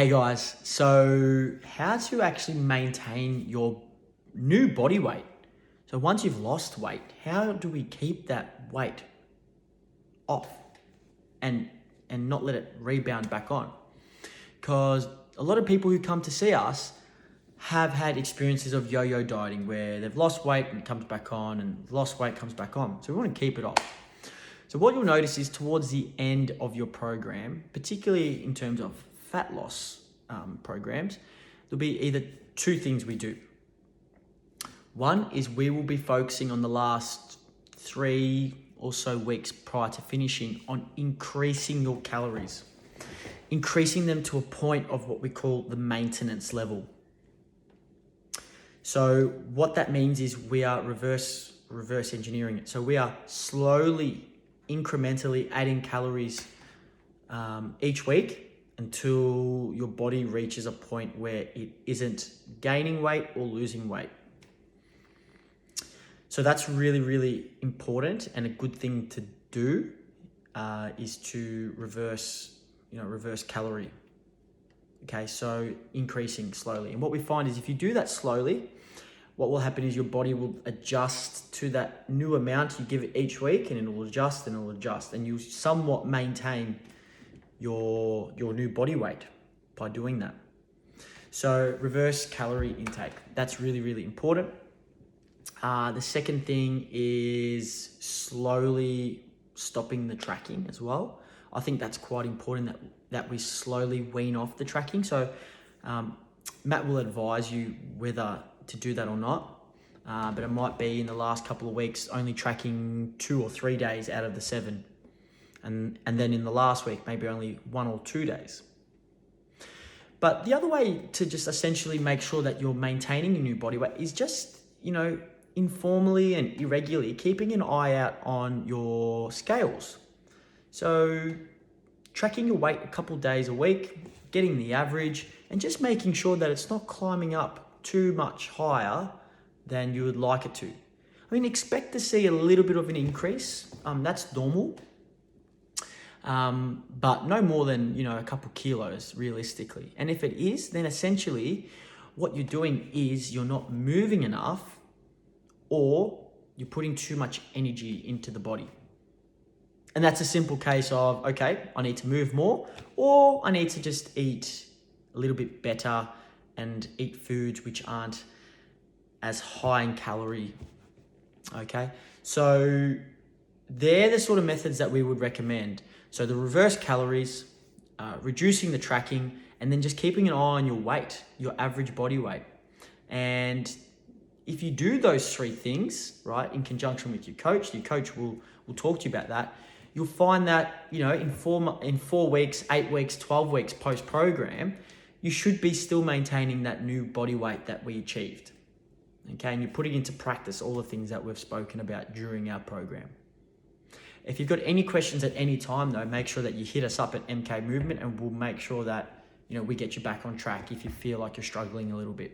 Hey guys, so how to actually maintain your new body weight? So once you've lost weight, how do we keep that weight off and not let it rebound back on? Because a lot of people who come to see us have had experiences of yo-yo dieting where they've lost weight and it comes back on and lost weight comes back on. So we want to keep it off. So what you'll notice is towards the end of your program, particularly in terms of fat loss programs, there'll be either two things we do. One is we will be focusing on the last 3 or so weeks prior to finishing on increasing your calories, increasing them to a point of what we call the maintenance level. So what that means is we are reverse engineering it. So we are slowly, incrementally adding calories each week until your body reaches a point where it isn't gaining weight or losing weight. So that's really, really important, and a good thing to do is to reverse calorie. Okay, so increasing slowly. And what we find is if you do that slowly, what will happen is your body will adjust to that new amount you give it each week, and it will adjust and it will adjust, and you somewhat maintain your new body weight by doing that. So reverse calorie intake, that's really, really important. The second thing is slowly stopping the tracking as well. I think that's quite important that we slowly wean off the tracking. So Matt will advise you whether to do that or not, but it might be in the last couple of weeks only tracking 2 or 3 days out of the 7. And then in the last week, maybe only 1 or 2 days. But the other way to just essentially make sure that you're maintaining your new body weight is just, informally and irregularly keeping an eye out on your scales. So tracking your weight a couple of days a week, getting the average, and just making sure that it's not climbing up too much higher than you would like it to. I mean, expect to see a little bit of an increase. That's normal. But no more than, a couple kilos realistically. And if it is, then essentially what you're doing is you're not moving enough, or you're putting too much energy into the body. And that's a simple case of, okay, I need to move more, or I need to just eat a little bit better and eat foods which aren't as high in calorie. Okay, so they're the sort of methods that we would recommend. So the reverse calories, reducing the tracking, and then just keeping an eye on your weight, your average body weight. And if you do those 3 things, right, in conjunction with your coach will talk to you about that. You'll find that, in 4 weeks, 8 weeks, 12 weeks post-program, you should be still maintaining that new body weight that we achieved. Okay, and you're putting into practice all the things that we've spoken about during our program. If you've got any questions at any time, though, make sure that you hit us up at MK Movement, and we'll make sure that, we get you back on track if you feel like you're struggling a little bit.